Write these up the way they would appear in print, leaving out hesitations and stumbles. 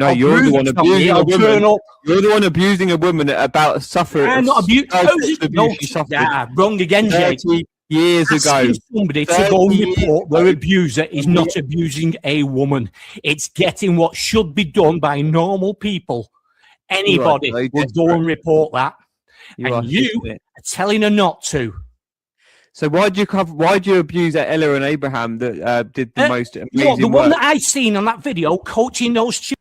No, I'll you're the one abusing a woman. You're the one abusing a woman about suffering. I'm not abuse. Wrong again, Jake. Years ago, somebody to go and report their abuser is not abusing a woman. It's getting what should be done by normal people. Anybody would go and report that, and you are telling her not to. So why do you abuse Ella and Abraham that did the most amazing the work? one that I seen on that video coaching those children.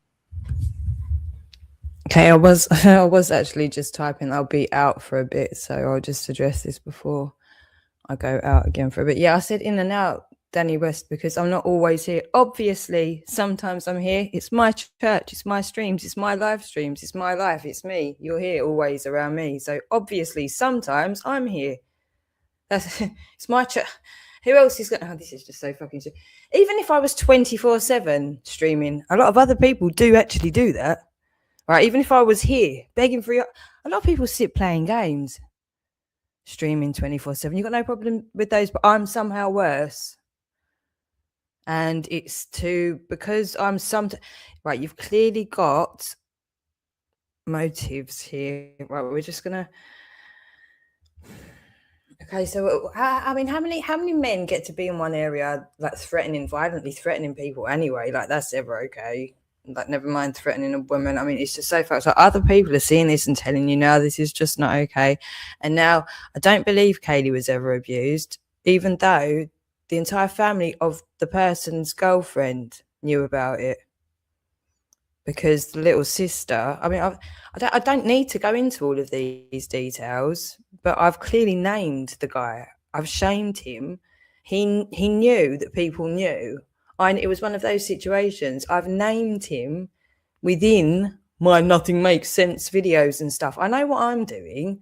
Okay, I was actually just typing. I'll be out for a bit, so I'll just address this before I go out again for a bit. Yeah, I said in and out, Danny West, because I'm not always here. Obviously, sometimes I'm here. It's my church, it's my streams, it's my live streams, it's my life, it's me. You're here always around me. So obviously, sometimes I'm here. It's my church. Who else is going to... Oh, this is just so fucking... Even if I was 24/7 streaming, a lot of other people do actually do that. Right, even if I was here begging for you, a lot of people sit playing games, streaming 24/7. You've got no problem with those, but I'm somehow worse. And it's because I'm right, you've clearly got motives here. Right, we're just gonna... Okay, so I mean, how many men get to be in one area, like violently threatening people anyway? Like, that's ever okay. Like, never mind threatening a woman. I mean, it's just so fucked. So other people are seeing this and telling you, no, this is just not okay. And now I don't believe Kaley was ever abused, even though the entire family of the person's girlfriend knew about it. Because the little sister, I mean, I don't need to go into all of these details, but I've clearly named the guy. I've shamed him. He knew that people knew. It was one of those situations. I've named him within my Nothing Makes Sense videos and stuff. I know what I'm doing.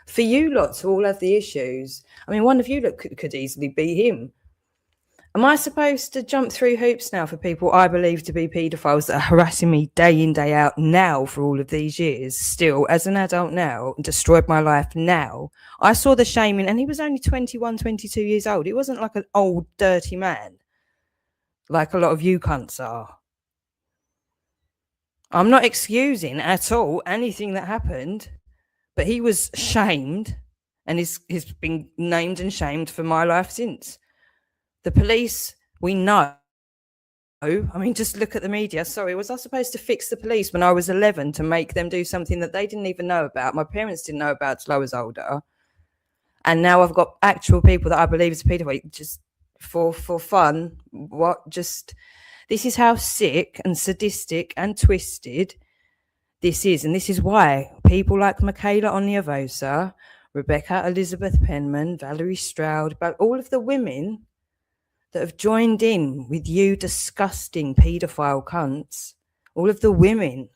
For you lot to all have the issues, I mean, one of you lot could easily be him. Am I supposed to jump through hoops now for people I believe to be paedophiles that are harassing me day in, day out now for all of these years, still as an adult now, and destroyed my life now? I saw the shaming, and he was only 21, 22 years old. He wasn't like an old, dirty man, like a lot of you cunts are. I'm not excusing at all anything that happened, but he was shamed and he's been named and shamed for my life since. The police, we know. I mean, just look at the media. Sorry, was I supposed to fix the police when I was 11 to make them do something that they didn't even know about? My parents didn't know about till I was older. And now I've got actual people that I believe is paedophile, just for fun. This is how sick and sadistic and twisted this is. And this is why people like Michaela Onyavosa, Rebecca Elizabeth Penman, Valerie Stroud, about all of the women that have joined in with you disgusting paedophile cunts, all of the women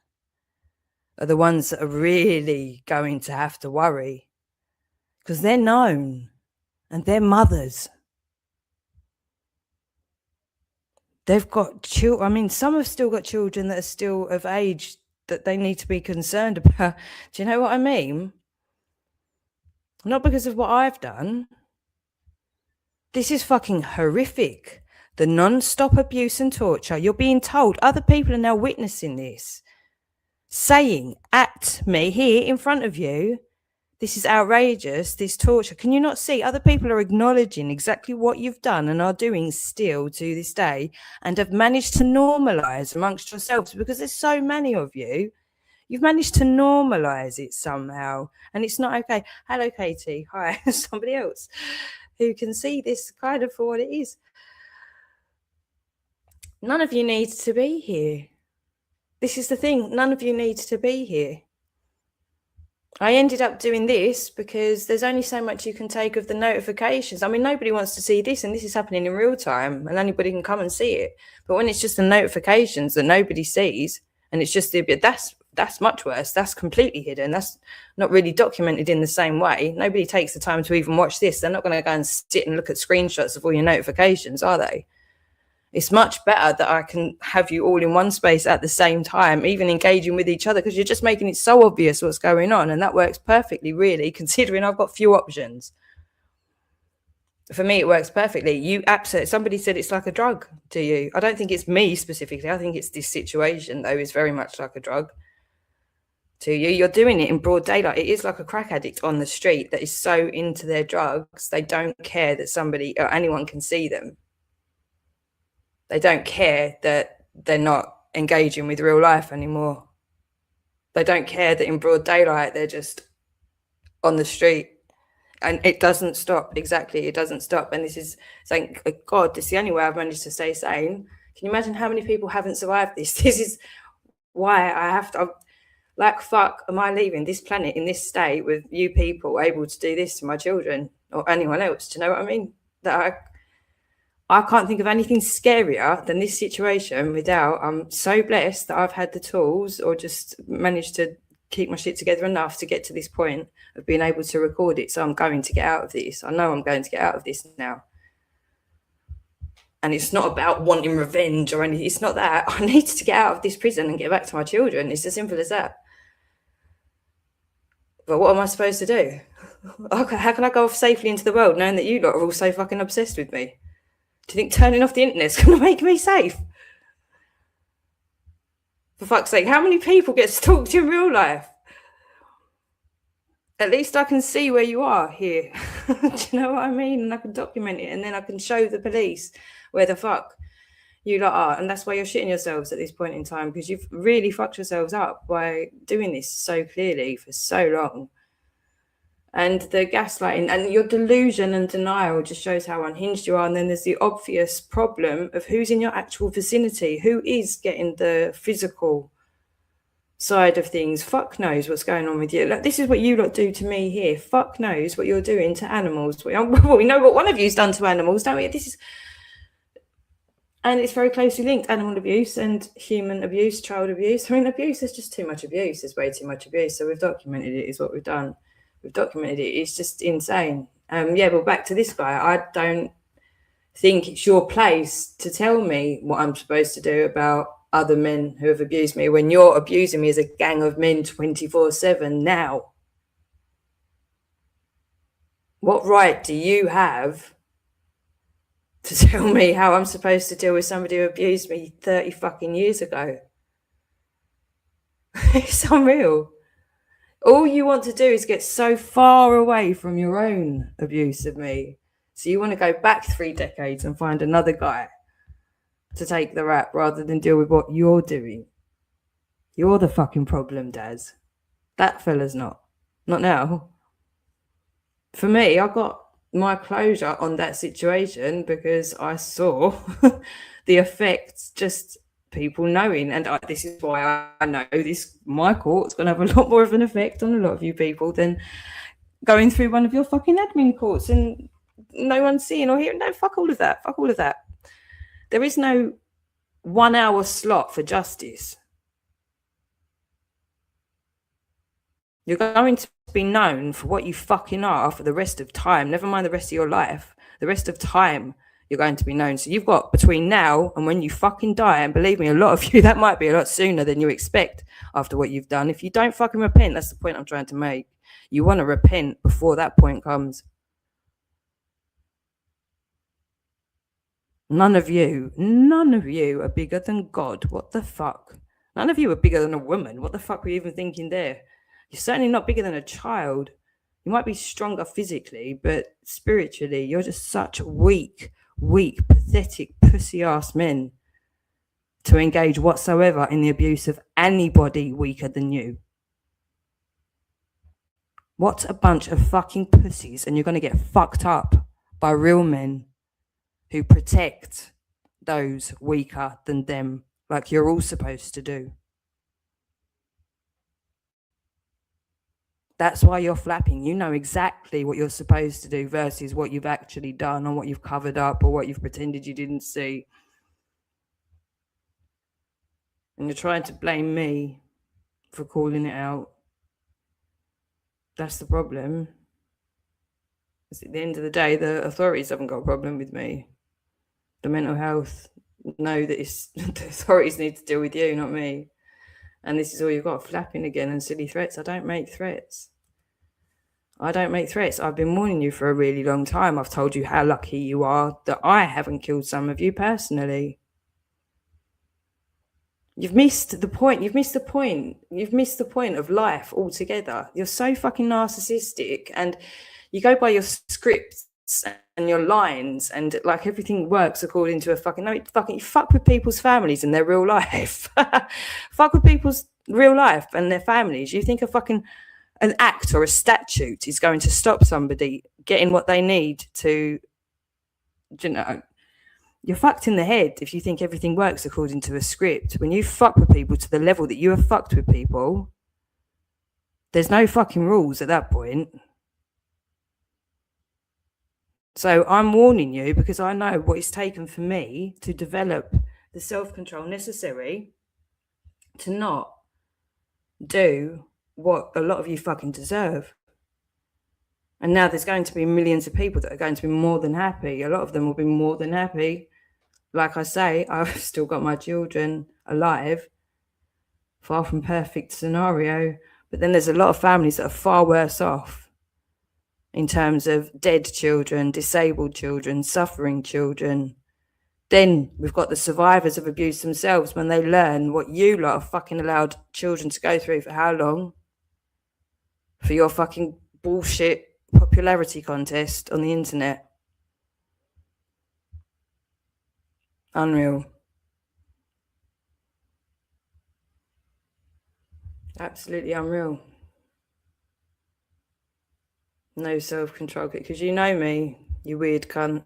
are the ones that are really going to have to worry, because they're known and they're mothers. They've got children. I mean, some have still got children that are still of age that they need to be concerned about. Do you know what I mean? Not because of what I've done. This is fucking horrific. The non-stop abuse and torture. You're being told. Other people are now witnessing this. Saying at me here in front of you, this is outrageous, this torture. Can you not see? Other people are acknowledging exactly what you've done and are doing still to this day, and have managed to normalise amongst yourselves, because there's so many of you. You've managed to normalise it somehow, and it's not okay. Hello, Katie. Hi. Somebody else who can see this kind of for what it is. None of you need to be here. This is the thing. None of you need to be here. I ended up doing this because there's only so much you can take of the notifications. I mean, nobody wants to see this, and this is happening in real time, and anybody can come and see it. But when it's just the notifications that nobody sees, and it's just that's much worse. That's completely hidden. That's not really documented in the same way. Nobody takes the time to even watch this. They're not going to go and sit and look at screenshots of all your notifications, are they? It's much better that I can have you all in one space at the same time, even engaging with each other, because you're just making it so obvious what's going on. And that works perfectly, really, considering I've got few options. For me, it works perfectly. You absolutely, somebody said it's like a drug to you. I don't think it's me specifically. I think it's this situation, though, is very much like a drug to you. You're doing it in broad daylight. It is like a crack addict on the street that is so into their drugs, they don't care that somebody or anyone can see them. They don't care that they're not engaging with real life anymore. They don't care that in broad daylight, they're just on the street. And it doesn't stop. Exactly. It doesn't stop. And this is, thank God, this is the only way I've managed to stay sane. Can you imagine how many people haven't survived this? This is why I have to, like, fuck, am I leaving this planet in this state with you people able to do this to my children or anyone else? Do you know what I mean? That I can't think of anything scarier than this situation without, I'm so blessed that I've had the tools or just managed to keep my shit together enough to get to this point of being able to record it. So I'm going to get out of this. I know I'm going to get out of this now. And it's not about wanting revenge or anything. It's not that. I need to get out of this prison and get back to my children. It's as simple as that. But what am I supposed to do? How can I go off safely into the world knowing that you lot are all so fucking obsessed with me? Do you think turning off the internet is going to make me safe? For fuck's sake, how many people get stalked in real life? At least I can see where you are here. Do you know what I mean? And I can document it, and then I can show the police where the fuck you lot are. And that's why you're shitting yourselves at this point in time, because you've really fucked yourselves up by doing this so clearly for so long. And the gaslighting and your delusion and denial just shows how unhinged you are. And then there's the obvious problem of who's in your actual vicinity, who is getting the physical side of things. Fuck knows what's going on with you. Like, this is what you lot do to me here. Fuck knows what you're doing to animals. We know what one of you's done to animals, don't we? And it's very closely linked, animal abuse and human abuse, child abuse. I mean, abuse is just too much abuse. There's way too much abuse. So we've documented it, is what we've done. We've documented it. It's just insane. But back to this guy. I don't think it's your place to tell me what I'm supposed to do about other men who have abused me when you're abusing me as a gang of men 24/7 now. What right do you have to tell me how I'm supposed to deal with somebody who abused me 30 fucking years ago? It's unreal. All you want to do is get so far away from your own abuse of me. So you want to go back 3 decades and find another guy to take the rap rather than deal with what you're doing. You're the fucking problem, Daz. That fella's not. Not now. For me, I got my closure on that situation because I saw the effects, just people knowing. And this is why I know this, my court's going to have a lot more of an effect on a lot of you people than going through one of your fucking admin courts and no one's seeing or hearing. No, fuck all of that. Fuck all of that. There is no 1 hour slot for justice. You're going to be known for what you fucking are for the rest of time. Never mind the rest of your life. The rest of time, you're going to be known. So you've got between now and when you fucking die, and believe me, a lot of you, that might be a lot sooner than you expect after what you've done. If you don't fucking repent, that's the point I'm trying to make. You want to repent before that point comes. None of you are bigger than God. What the fuck? None of you are bigger than a woman. What the fuck were you even thinking there? You're certainly not bigger than a child. You might be stronger physically, but spiritually, you're just such weak, pathetic, pussy-ass men to engage whatsoever in the abuse of anybody weaker than you. What a bunch of fucking pussies, and you're going to get fucked up by real men who protect those weaker than them, like you're all supposed to do. That's why you're flapping. You know exactly what you're supposed to do versus what you've actually done or what you've covered up or what you've pretended you didn't see. And you're trying to blame me for calling it out. That's the problem. Because at the end of the day, the authorities haven't got a problem with me. The mental health know that the authorities need to deal with you, not me. And this is all you've got, flapping again and silly threats. I don't make threats. I don't make threats. I've been warning you for a really long time. I've told you how lucky you are that I haven't killed some of you personally. You've missed the point. You've missed the point. You've missed the point of life altogether. You're so fucking narcissistic, and you go by your scripts and your lines, and like everything works according to a fucking no. You fuck with people's families and their real life. Fuck with people's real life and their families. You think a fucking an act or a statute is going to stop somebody getting what they need to, you know, you're fucked in the head if you think everything works according to a script. When you fuck with people to the level that you have fucked with people, there's no fucking rules at that point. So I'm warning you because I know what it's taken for me to develop the self-control necessary to not do what a lot of you fucking deserve. And now there's going to be millions of people that are going to be more than happy. A lot of them will be more than happy. Like I say, I've still got my children alive. Far from perfect scenario. But then there's a lot of families that are far worse off in terms of dead children, disabled children, suffering children. Then we've got the survivors of abuse themselves when they learn what you lot have fucking allowed children to go through for how long? For your fucking bullshit popularity contest on the internet. Unreal. Absolutely unreal. No self-control, because you know me, you weird cunt.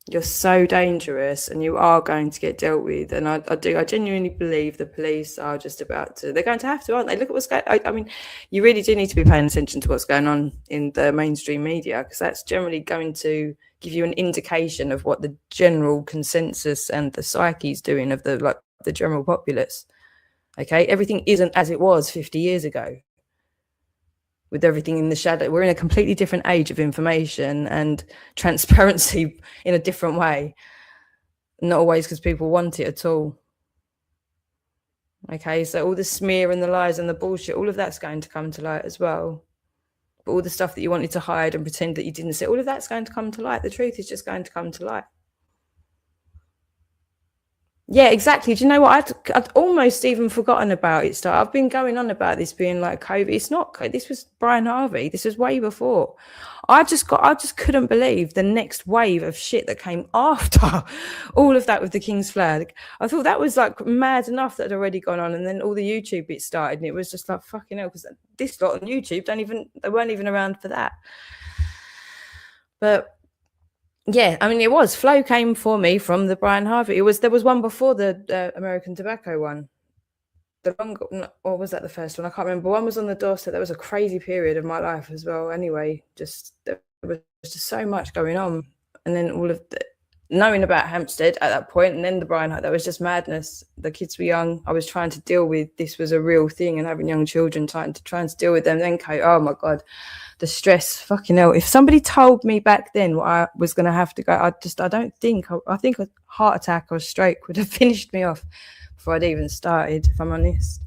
You're so dangerous and you are going to get dealt with. And I genuinely believe the police are just about to, they're going to have to, aren't they? Look at what's going on. I mean, you really do need to be paying attention to what's going on in the mainstream media, because that's generally going to give you an indication of what the general consensus and the psyche is doing of the general populace. Okay, everything isn't as it was 50 years ago. With everything in the shadow, we're in a completely different age of information and transparency in a different way. Not always because people want it at all. Okay, so all the smear and the lies and the bullshit, all of that's going to come to light as well. But all the stuff that you wanted to hide and pretend that you didn't see, all of that's going to come to light. The truth is just going to come to light. Yeah, exactly. Do you know what? I'd almost even forgotten about it. So I've been going on about this being like COVID. It's not. This was Brian Harvey. This was way before. I just couldn't believe the next wave of shit that came after all of that with the King's flag. I thought that was like mad enough that had already gone on, and then all the YouTube bits started, and it was just like fucking hell, because this lot on YouTube they weren't even around for that. But yeah, I mean, it was. Flow came for me from the Brian Harvey. There was one before the American tobacco one. Or was that the first one? I can't remember. One was on the doorstep. That was a crazy period of my life as well. Anyway, there was just so much going on. And then all of knowing about Hampstead at that point, and then the Brian Harvey, that was just madness. The kids were young. I was trying to deal with, this was a real thing, and having young children, trying to deal with them. Then, oh my God. The stress, fucking hell. If somebody told me back then what I was going to have to go, I think a heart attack or a stroke would have finished me off before I'd even started, if I'm honest.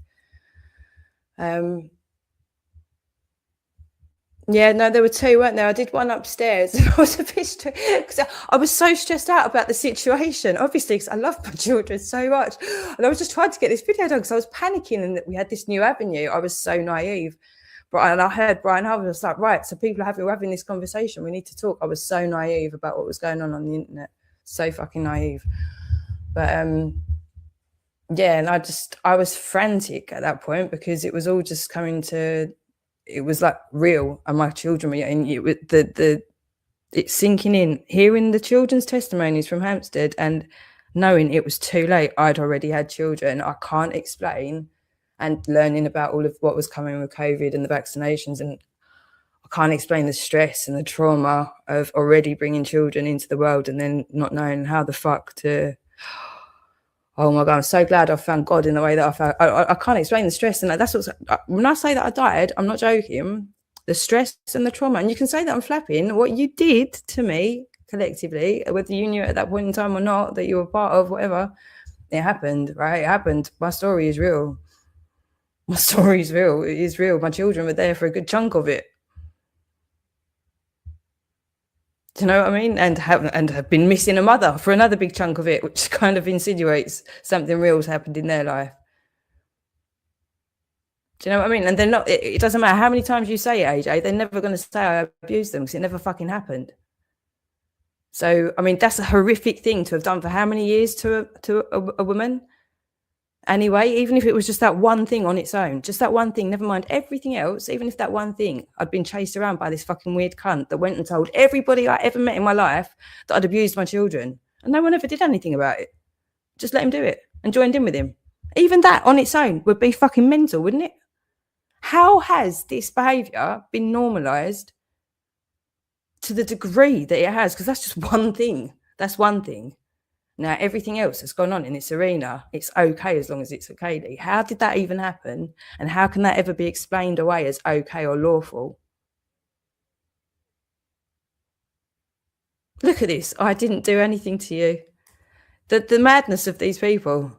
Yeah, no, there were two, weren't there? I did one upstairs. I was a bit stressed because I was so stressed out about the situation, obviously, because I love my children so much. And I was just trying to get this video done because I was panicking, and that we had this new avenue. I was so naive. And I heard Brian Harvey was like, right, so people are having this conversation. We need to talk. I was so naive about what was going on the internet. So fucking naive. But yeah, and I was frantic at that point because it was all just coming to, it was like real, and my children were, and it's sinking in, hearing the children's testimonies from Hampstead and knowing it was too late. I'd already had children. I can't explain. And learning about all of what was coming with COVID and the vaccinations. And I can't explain the stress and the trauma of already bringing children into the world and then not knowing how the fuck to, oh my God, I'm so glad I found God in the way that I found. I can't explain the stress. And that's what's, when I say that I died, I'm not joking. The stress and the trauma. And you can say that I'm flapping. What you did to me collectively, whether you knew it at that point in time or not, that you were part of, whatever, it happened, right? It happened. My story is real. My story's real. It is real. My children were there for a good chunk of it. Do you know what I mean? And have been missing a mother for another big chunk of it, which kind of insinuates something real's happened in their life. Do you know what I mean? And they're not, it doesn't matter how many times you say it, AJ, they're never going to say I abused them because it never fucking happened. So, I mean, that's a horrific thing to have done for how many years to a woman? Anyway, even if it was just that one thing on its own, just that one thing, never mind everything else, even if that one thing, I'd been chased around by this fucking weird cunt that went and told everybody I ever met in my life that I'd abused my children. And no one ever did anything about it. Just let him do it and joined in with him. Even that on its own would be fucking mental, wouldn't it? How has this behaviour been normalised to the degree that it has? Because that's just one thing. That's one thing. Now, everything else that's gone on in this arena, it's okay as long as it's okay. How did that even happen? And how can that ever be explained away as okay or lawful? Look at this. I didn't do anything to you. The madness of these people.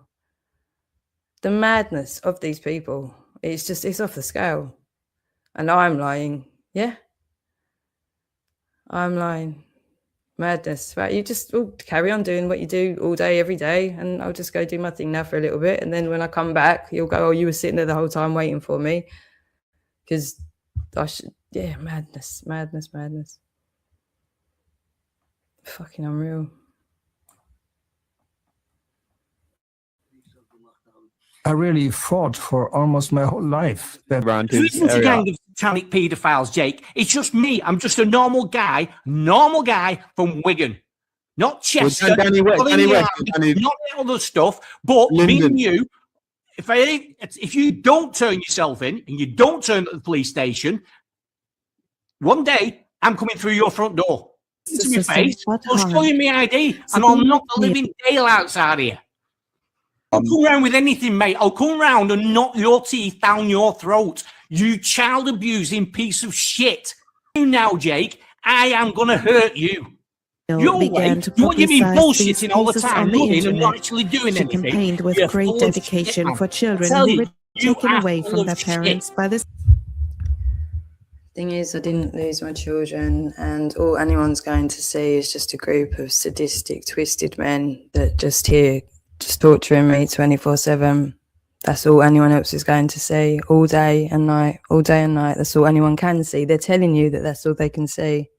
The madness of these people. It's off the scale. And I'm lying. Yeah? I'm lying. Madness, right? You just carry on doing what you do all day, every day, and I'll just go do my thing now for a little bit. And then when I come back, you'll go, oh, you were sitting there the whole time waiting for me. Because madness. Fucking unreal. I really fought for almost my whole life. There isn't a gang of satanic paedophiles, Jake. It's just me. I'm just a normal guy from Wigan. Not Chester, not other stuff, but me and you, if you don't turn yourself in and you don't turn at the police station, one day I'm coming through your front door. Into my face, I'll show you my ID, and I'll knock the living daylights out of you. I'll come round with anything, mate. I'll come round and knock your teeth down your throat. You child abusing piece of shit. You now, Jake, I am going to hurt you. Your way, what you mean bullshitting all the time, and not actually doing anything. She campaigned with great dedication for children who were taken away from their parents by this. Thing is, I didn't lose my children, and all anyone's going to see is just a group of sadistic, twisted men that just torturing me 24/7. That's all anyone else is going to see all day and night. That's all anyone can see. They're telling you that that's all they can see.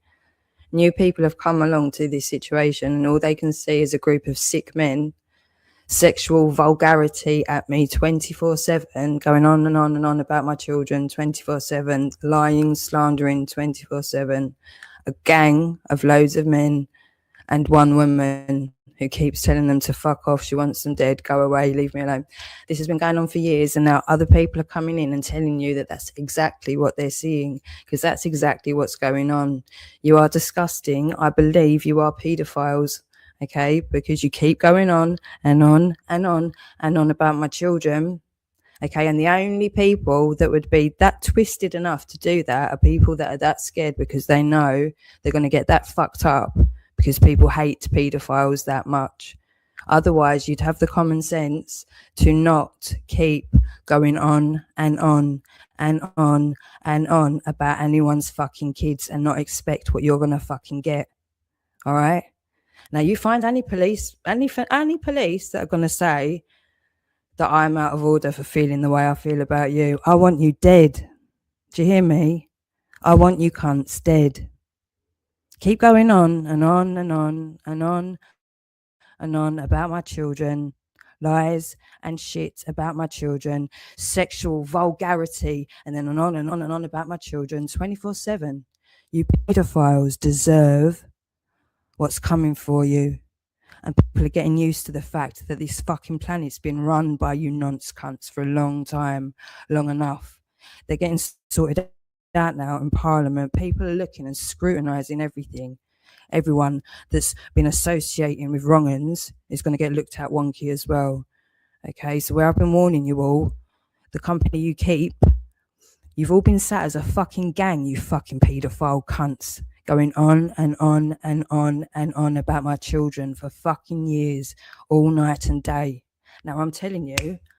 New people have come along to this situation, and all they can see is a group of sick men, sexual vulgarity at me 24/7, going on and on and on about my children 24/7, lying, slandering 24/7, a gang of loads of men and one woman who keeps telling them to fuck off. She wants them dead. Go away. Leave me alone. This has been going on for years, and now other people are coming in and telling you that that's exactly what they're seeing, because that's exactly what's going on. You are disgusting. I believe you are paedophiles, okay, because you keep going on and on and on and on about my children, okay, and the only people that would be that twisted enough to do that are people that are that scared because they know they're going to get that fucked up, because people hate paedophiles that much. Otherwise, you'd have the common sense to not keep going on and on and on and on about anyone's fucking kids and not expect what you're going to fucking get. All right? Now, you find any police that are going to say that I'm out of order for feeling the way I feel about you, I want you dead. Do you hear me? I want you cunts dead. Keep going on and on and on and on and on about my children, lies and shit about my children, sexual vulgarity, and then on and on and on about my children 24/7. You pedophiles deserve what's coming for you. And people are getting used to the fact that this fucking planet's been run by you nonce cunts for a long time, long enough. They're getting sorted out now in Parliament. People are looking and scrutinising everything. Everyone that's been associating with wrong-uns is going to get looked at wonky as well. Okay, so where I've been warning you all, the company you keep, you've all been sat as a fucking gang, you fucking paedophile cunts, going on and on and on and on about my children for fucking years, all night and day. Now I'm telling you,